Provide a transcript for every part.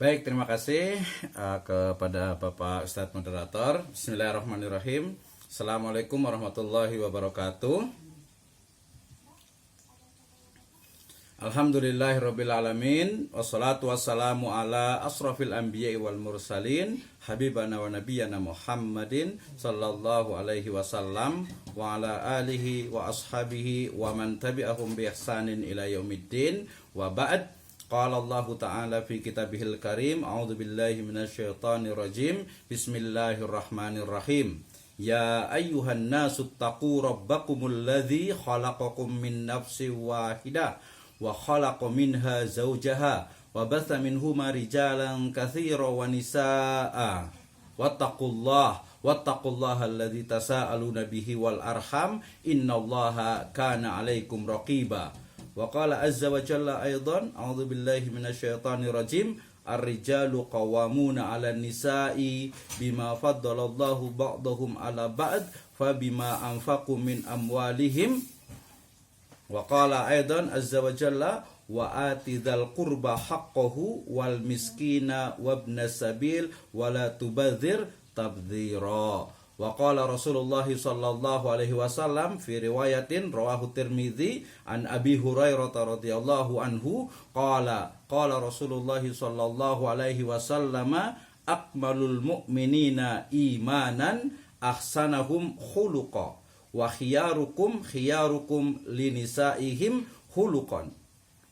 Baik, terima kasih kepada Bapak Ustadz Moderator. Bismillahirrahmanirrahim. Assalamualaikum warahmatullahi wabarakatuh. Alhamdulillahirrabbilalamin. Wassalatu wassalamu ala asrafil anbiya'i wal mursalin habibana wa nabiyyana Muhammadin sallallahu alaihi wasallam wa ala alihi wa ashabihi wa man tabi'ahum bi ihsanin ila yaumiddin wa ba'd. Qala Allah Ta'ala fi kitabihil karim. A'udzu billahi minasyaitonir rajim. Bismillahirrahmanirrahim. Ya ayyuhan nasu taqu rabbakumul ladzi khalaqakum min nafsin wahidah wa khalaqa minha zawjaha wa batha minhuma rijalan katsiran wa nisaa. Wattaqullaha alladzi tasaaluna bihi wal arham innallaha kana 'alaikum raqiba. Wa qala azza wa jalla aidan, a'udzu billahi minasyaitonir rajim. Ar-rijalu qawwamuna 'alan nisa'i bima faddalallahu ba'dahum 'ala ba'd fa bima anfaqu min amwalihim. Wa qala aidan azza wa jalla wa atidzal qurba haqqahu wal miskina wabnas sabil wa la tubadzir tabdzira. Wa qala Rasulullah sallallahu alaihi wasallam fi riwayatin rawahu Tirmidzi an Abi Hurairah radhiyallahu anhu qala Rasulullah sallallahu alaihi wasallam akmalul mu'minina imanan ahsanahum khuluqa wa khiyarukum linisaihim khuluqan.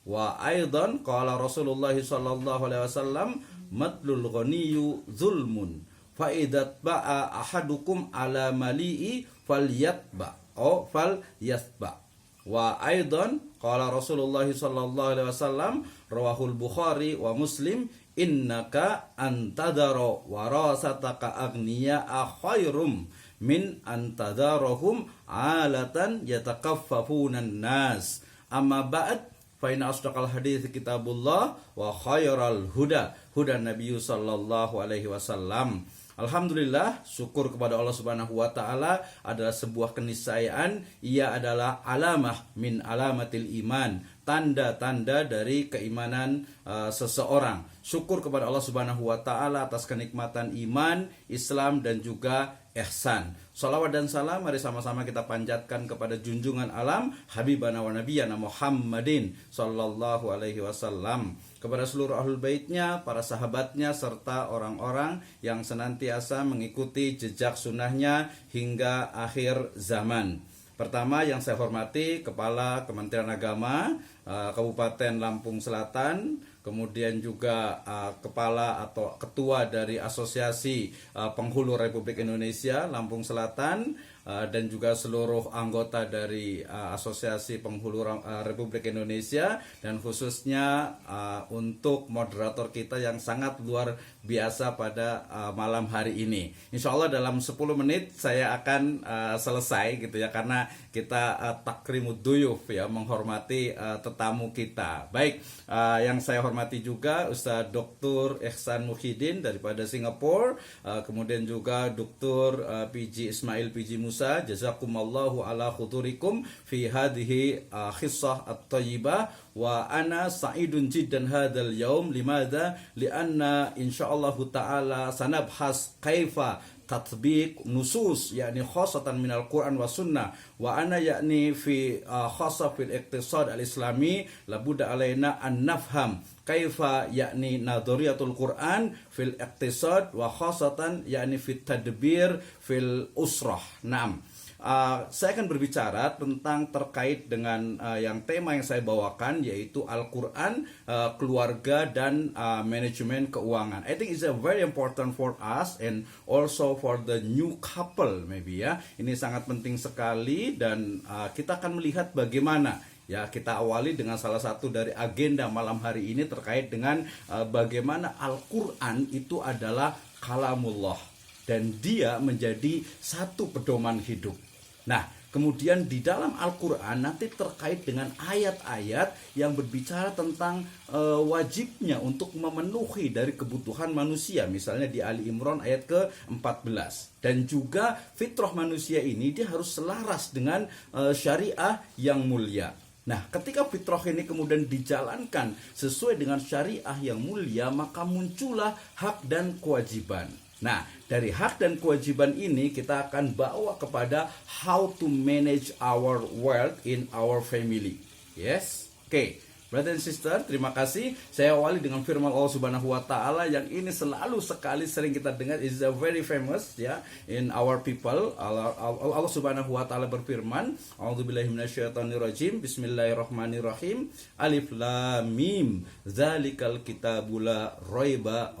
Wa aidan qala Rasulullah sallallahu alaihi wasallam matlul ghaniyyu zulmun fa idat ba'a ahadukum ala mali'i falyatba falyasba. Wa aidan qala Rasulullah sallallahu alaihi wasallam rawahul Bukhari wa Muslim innaka antadara warasataka aghniya'a khairum min antadarahum alatan yatakaffafunan nas. Amma ba'd fa inna asdaqal hadits kitabullah wa khairal huda Nabi sallallahu alaihi wasallam. Alhamdulillah, syukur kepada Allah Subhanahu wa taala adalah sebuah keniscayaan. Ia adalah alamah min alamatil iman, tanda-tanda dari keimanan seseorang. Syukur kepada Allah Subhanahu wa taala atas kenikmatan iman, Islam dan juga ihsan. Shalawat dan salam mari sama-sama kita panjatkan kepada junjungan alam habibana wa nabiyyana Muhammadin sallallahu alaihi wasallam, kepada seluruh ahlul baitnya, para sahabatnya, serta orang-orang yang senantiasa mengikuti jejak sunnahnya hingga akhir zaman. Pertama yang saya hormati Kepala Kementerian Agama Kabupaten Lampung Selatan, kemudian juga Kepala atau Ketua dari Asosiasi Penghulu Republik Indonesia Lampung Selatan, dan juga seluruh anggota dari Asosiasi Penghulu Republik Indonesia, dan khususnya untuk moderator kita yang sangat luar biasa pada malam hari ini. Insya Allah dalam 10 menit saya akan selesai gitu ya, karena kita takrimud duyuf ya, menghormati tetamu kita. Baik, yang saya hormati juga Ustaz Dr. Ihsan Muhyiddin daripada Singapura, kemudian juga Dr. PG Ismail PG Musa, jazakumallahu ala khuturikum fi hadhihi khissah at-thayyibah wa ana sa'idun jiddan hadzal yaum limadza lianna insyaallah taala sanabhas kaifa tatbiq nusus yakni khassatan minal Quran wa sunnah wa ana yakni fi khassa fil iqtisad al-islami labudda alaina an nafham kaifa yakni nadhariyatul Quran fil iqtisad wa khassatan yakni fit tadbir fil usrah. Naam. Saya akan berbicara tentang terkait dengan yang tema yang saya bawakan, yaitu Al-Quran, keluarga dan manajemen keuangan. I think it's a very important for us and also for the new couple maybe ya. Ini sangat penting sekali, dan kita akan melihat bagaimana ya. Kita awali dengan salah satu dari agenda malam hari ini terkait dengan bagaimana Al-Quran itu adalah kalamullah dan dia menjadi satu pedoman hidup. Nah, kemudian di dalam Al-Quran nanti terkait dengan ayat-ayat yang berbicara tentang wajibnya untuk memenuhi dari kebutuhan manusia. Misalnya di Ali Imran ayat ke-14. Dan juga fitrah manusia ini dia harus selaras dengan syariah yang mulia. Nah, ketika fitrah ini kemudian dijalankan sesuai dengan syariah yang mulia, maka muncullah hak dan kewajiban. Nah, dari hak dan kewajiban ini kita akan bawa kepada how to manage our wealth in our family. Yes? Oke. Brother and sister, terima kasih. Saya awali dengan firman Allah Subhanahu wa taala yang ini selalu sekali sering kita dengar, is a very famous ya in our people. Allah Subhanahu wa taala berfirman, A'udzubillahi minasyaitonirrajim. Bismillahirrahmanirrahim. Alif lam mim. Dzalikal kitabu la raiba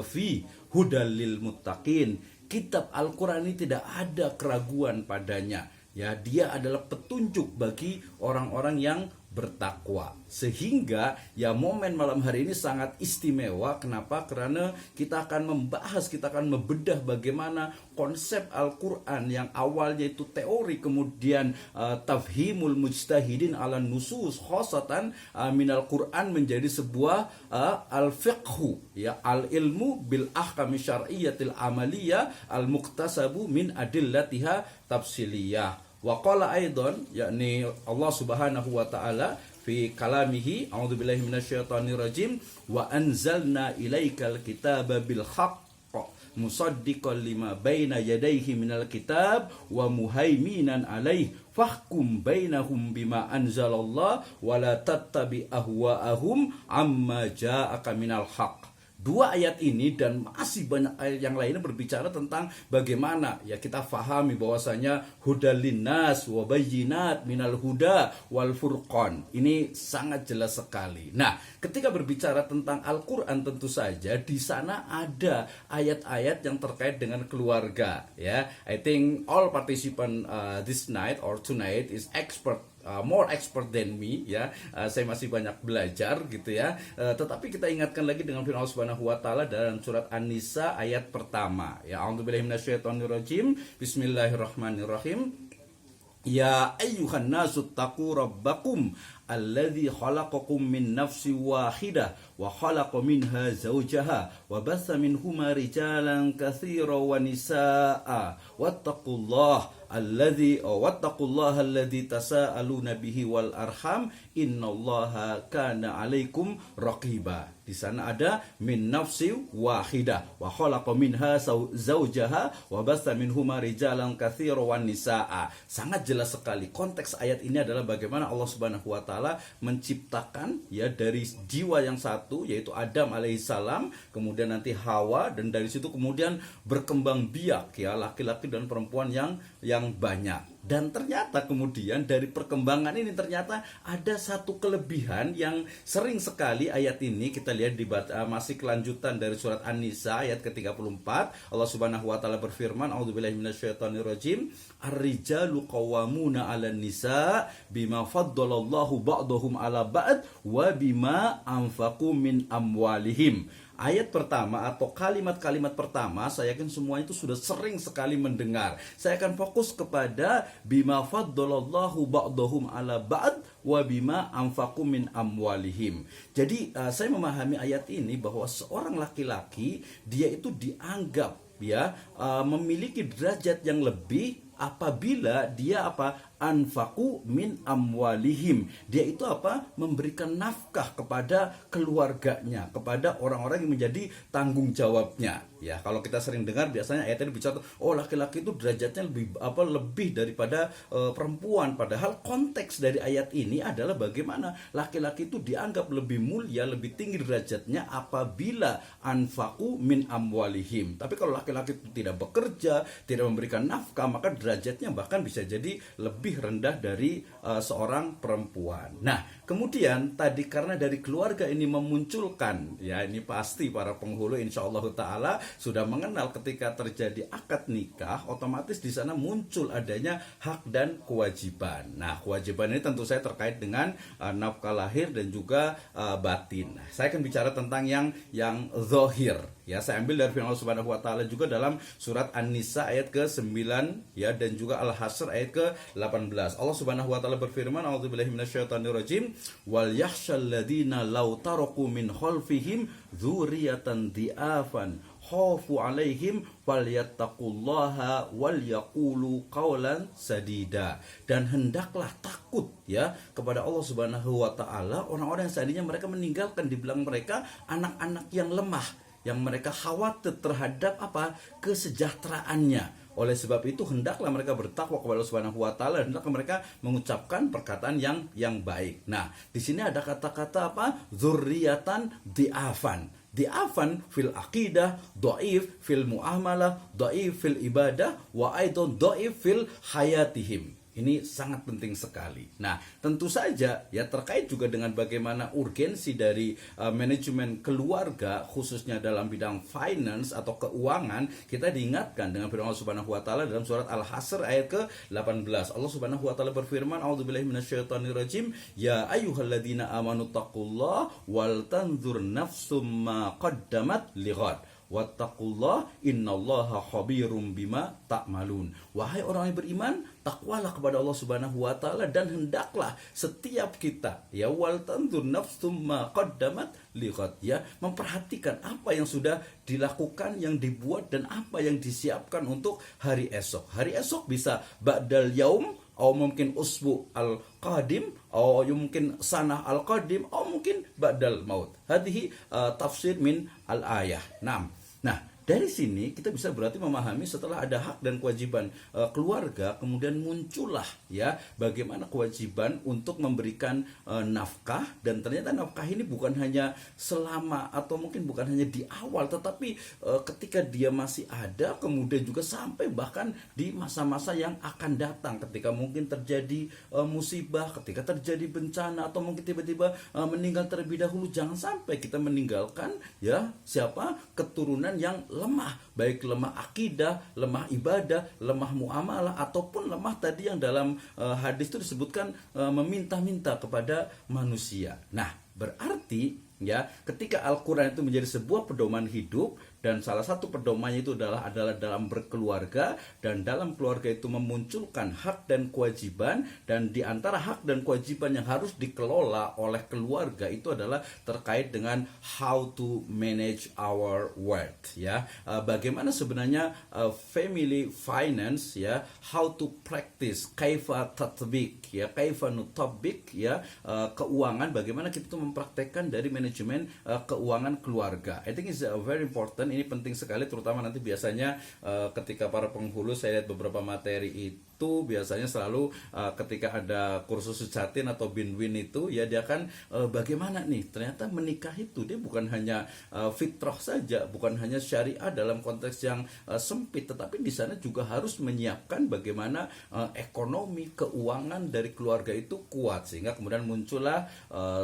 fi hudal lil muttaqin. Kitab Al-Qur'an ini tidak ada keraguan padanya. Ya, dia adalah petunjuk bagi orang-orang yang bertakwa. Sehingga ya momen malam hari ini sangat istimewa. Kenapa? Karena kita akan membahas, kita akan membedah bagaimana konsep Al-Quran yang awalnya itu teori, kemudian tafhimul mujtahidin ala nusus khosatan minal Quran menjadi sebuah al-fiqhu, ya, al-ilmu bil ahkami syar'iyyatil amaliyah al-muktasabu min adillatiha tafsiliyah. Wa qala aidan, yakni Allah Subhanahu wa taala fi kalamihi, a'udzubillahi minasyaitonirrajim, wa anzalna ilaikal kitaba bil haqq musaddiqan lima baina yadayhi minal kitab wa muhaiminan alaih fahkum bainahum bima anzalallah wa la tattabi ahwa'ahum amma ja'aka minal haqq. Dua ayat ini dan masih banyak ayat yang lainnya berbicara tentang bagaimana ya kita fahami bahwasanya hudal linnas wa bayyinat minal huda wal furqan. Ini sangat jelas sekali. Nah, ketika berbicara tentang Al-Qur'an tentu saja di sana ada ayat-ayat yang terkait dengan keluarga ya. I think all participant this night or tonight is more expert than me ya. Saya masih banyak belajar gitu ya. Tetapi kita ingatkan lagi dengan firman Allah Subhanahu wa taala dalam surat An-Nisa ayat pertama. Ya, a'udzubillahi minasyaitonirrajim. Bismillahirrahmanirrahim. Ya ayyuhan nasu taqu rabbakum alladzi khalaqakum min nafsin wahidah wa khalaqa minha zawjaha wa batha minhuma rijalan katsiran wa nisaa wattaqullaha alladzi tasaaluna bihi wal arham innallaha kana 'alaikum raqiba. Di sana ada min nafsi wahidah wa khalaqa minha zawjaha wa batha minhuma rijalan katsiran wa nisaa. Sangat jelas sekali konteks ayat ini adalah bagaimana Allah Subhanahu wa taala menciptakan ya dari jiwa yang satu yaitu Adam alaihissalam, kemudian nanti Hawa, dan dari situ kemudian berkembang biak ya laki-laki dan perempuan yang banyak. Dan ternyata kemudian dari perkembangan ini ternyata ada satu kelebihan yang sering sekali ayat ini kita lihat di masih kelanjutan dari surat An-Nisa ayat ke-34. Allah Subhanahu wa taala berfirman, a'udzubillahi minasyaitonirrajim, ar-rijalu qawwamuna 'alan nisa bima faddalallahu ba'dahum 'ala ba'd wa bima anfaqu min amwalihim. Ayat pertama atau kalimat-kalimat pertama saya yakin semua itu sudah sering sekali mendengar. Saya akan fokus kepada bima faddalallahu ba'dahum ala ba'd wa bima anfaqu min amwalihim. Jadi saya memahami ayat ini bahwa seorang laki-laki dia itu dianggap ya memiliki derajat yang lebih apabila dia anfaqu min amwalihim. Dia itu memberikan nafkah kepada keluarganya, kepada orang-orang yang menjadi tanggung jawabnya. Ya, kalau kita sering dengar biasanya ayat ini bicara laki-laki itu derajatnya lebih daripada perempuan. Padahal konteks dari ayat ini adalah bagaimana laki-laki itu dianggap lebih mulia, lebih tinggi derajatnya apabila anfaqu min amwalihim. Tapi kalau laki-laki itu tidak bekerja, tidak memberikan nafkah, maka derajatnya bahkan bisa jadi lebih rendah dari seorang perempuan. Nah, kemudian tadi karena dari keluarga ini memunculkan, ya ini pasti para penghulu insyaallah taala sudah mengenal ketika terjadi akad nikah, otomatis di sana muncul adanya hak dan kewajiban. Nah, kewajiban ini tentu saya terkait dengan nafkah lahir dan juga batin. Nah, saya akan bicara tentang yang zahir. Ya, saya ambil dari firman Allah Subhanahu wa taala juga dalam surat An-Nisa ayat ke-9 ya dan juga Al-Hasyr ayat ke-18. Allah Subhanahu wa taala berfirman, a'udzubillahi minasyaitonirrajim, wal yakhshal ladzina law taraku min khalfihim dzurriatan dhi'afan khafu alaihim falyattaqullaha wal yaqulu qawlan sadida. Dan hendaklah takut ya kepada Allah Subhanahu wa taala orang-orang yang seandainya mereka meninggalkan di belakang mereka anak-anak yang lemah, yang mereka khawatir terhadap kesejahteraannya. Oleh sebab itu hendaklah mereka bertakwa kepada Allah Subhanahu wa taala, hendaklah mereka mengucapkan perkataan yang baik. Nah, di sini ada kata-kata Dzurriyatan di'afan. Di'afan fil aqidah, dhaif fil muamalah, dhaif fil ibadah, wa aidon dhaif fil hayatihim. Ini sangat penting sekali. Nah, tentu saja ya terkait juga dengan bagaimana urgensi dari manajemen keluarga khususnya dalam bidang finance atau keuangan, kita diingatkan dengan firman Allah Subhanahu wa taala dalam surat Al-Hasr ayat ke-18. Allah Subhanahu wa taala berfirman, "A'udzubillahi minasyaitonirrajim, ya ayyuhalladzina amanu taqullaha wal tanzur nafsum ma qaddamat lighad. Wattaqullah innallaha khabirum bima ta'malun." Wahai orang yang beriman, takwalah kepada Allah Subhanahu wa taala dan hendaklah setiap kita ya wal tanzur nafsum ma qaddamat lighad, ya memperhatikan apa yang sudah dilakukan, yang dibuat dan apa yang disiapkan untuk hari esok. Hari esok bisa ba'dal yaum, atau mungkin usbu al-qadim, atau mungkin sanah al-qadim, atau mungkin ba'dal maut. Hadhihi tafsir min al-ayah. Nah, dari sini kita bisa berarti memahami setelah ada hak dan kewajiban keluarga, kemudian muncullah ya bagaimana kewajiban untuk memberikan nafkah. Dan ternyata nafkah ini bukan hanya selama atau mungkin bukan hanya di awal, tetapi ketika dia masih ada, kemudian juga sampai bahkan di masa-masa yang akan datang, ketika mungkin terjadi musibah, ketika terjadi bencana, atau mungkin tiba-tiba meninggal terlebih dahulu. Jangan sampai kita meninggalkan ya keturunan yang lemah, baik lemah akidah, lemah ibadah, lemah muamalah, ataupun lemah tadi yang dalam hadis itu disebutkan meminta-minta kepada manusia. Nah, berarti ya ketika Al-Quran itu menjadi sebuah pedoman hidup, dan salah satu pedomannya itu adalah dalam berkeluarga, dan dalam keluarga itu memunculkan hak dan kewajiban, dan di antara hak dan kewajiban yang harus dikelola oleh keluarga itu adalah terkait dengan how to manage our wealth ya. Bagaimana sebenarnya family finance ya, how to practice, kaifa tatbik ya, kaifa nutabik ya, keuangan, bagaimana kita itu mempraktekkan dari manajemen keuangan keluarga. I think it's very important. Ini penting sekali, terutama nanti biasanya ketika para penghulu, saya lihat beberapa materi itu biasanya selalu ketika ada kursus Sujatin atau Binwin itu ya, dia kan bagaimana nih ternyata menikah itu dia bukan hanya fitrah saja, bukan hanya syariah dalam konteks yang sempit, tetapi di sana juga harus menyiapkan bagaimana ekonomi keuangan dari keluarga itu kuat, sehingga kemudian muncullah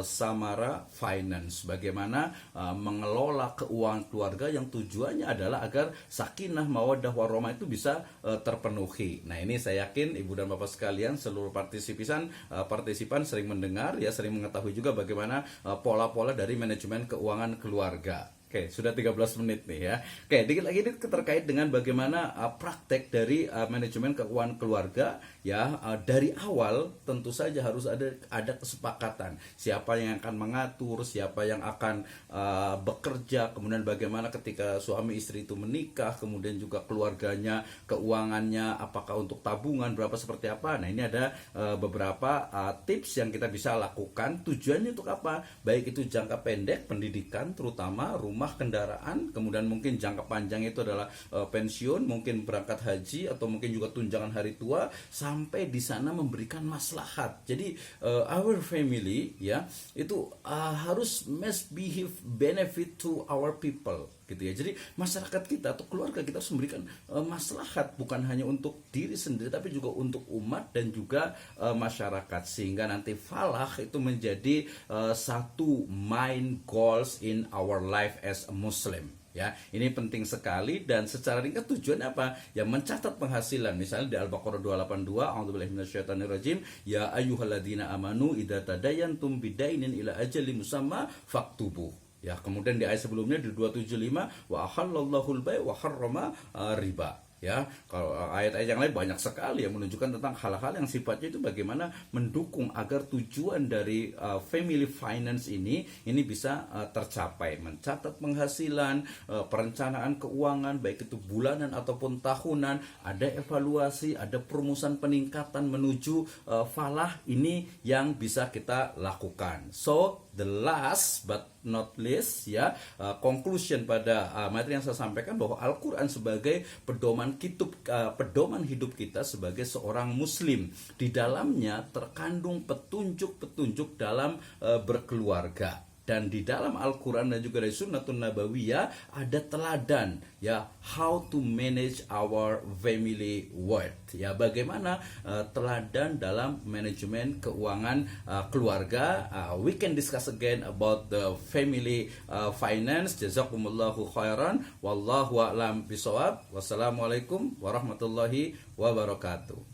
Samara Finance, bagaimana mengelola keuangan keluarga yang tujuannya adalah agar sakinah, mawaddah, warahmah itu bisa terpenuhi. Nah, ini saya yakin ibu dan bapak sekalian, seluruh partisipan sering mendengar ya, sering mengetahui juga bagaimana pola-pola dari manajemen keuangan keluarga. Oke, sudah 13 menit nih ya. Oke, dikit lagi ini terkait dengan bagaimana praktek dari manajemen keuangan keluarga ya. Dari awal tentu saja harus ada kesepakatan siapa yang akan mengatur, siapa yang akan bekerja, kemudian bagaimana ketika suami istri itu menikah, kemudian juga keluarganya, keuangannya, apakah untuk tabungan berapa, seperti apa. Nah, ini ada beberapa tips yang kita bisa lakukan. Tujuannya untuk apa? Baik itu jangka pendek, pendidikan terutama, rumah, kendaraan, kemudian mungkin jangka panjang itu adalah pensiun, mungkin berangkat haji, atau mungkin juga tunjangan hari tua, sampai di sana memberikan maslahat. Jadi our family ya itu harus must behave benefit to our people gitu ya. Jadi masyarakat kita atau keluarga kita harus memberikan maslahat, bukan hanya untuk diri sendiri tapi juga untuk umat dan juga masyarakat, sehingga nanti falah itu menjadi satu main goals in our life as a Muslim. Ya, ini penting sekali. Dan secara ringkas tujuannya apa? Ya, mencatat penghasilan. Misalnya di Al-Baqarah 282, a'udzubillahi minasyaitonirrajim, ya ayyuhalladzina amanu idza tadayantum bidainin ila ajalin musamma faktubu. Ya, kemudian di ayat sebelumnya di 275, wa ahallallahu al-bai' wa harrama riba. Ya, kalau ayat-ayat yang lain banyak sekali yang menunjukkan tentang hal-hal yang sifatnya itu bagaimana mendukung agar tujuan dari family finance ini bisa tercapai, mencatat penghasilan, perencanaan keuangan baik itu bulanan ataupun tahunan, ada evaluasi, ada perumusan peningkatan menuju falah, ini yang bisa kita lakukan. So the last but not least, ya, conclusion pada materi yang saya sampaikan bahwa Al-Quran sebagai pedoman hidup kita sebagai seorang muslim. Di dalamnya terkandung petunjuk-petunjuk dalam berkeluarga. Dan di dalam Al-Quran dan juga dari Sunnatun Nabawiyah ada teladan, ya, how to manage our family wealth, ya, bagaimana teladan dalam manajemen keuangan keluarga. We can discuss again about the family finance. Jazakumullahu khairan, wallahu a'lam bishawab. Wassalamualaikum warahmatullahi wabarakatuh.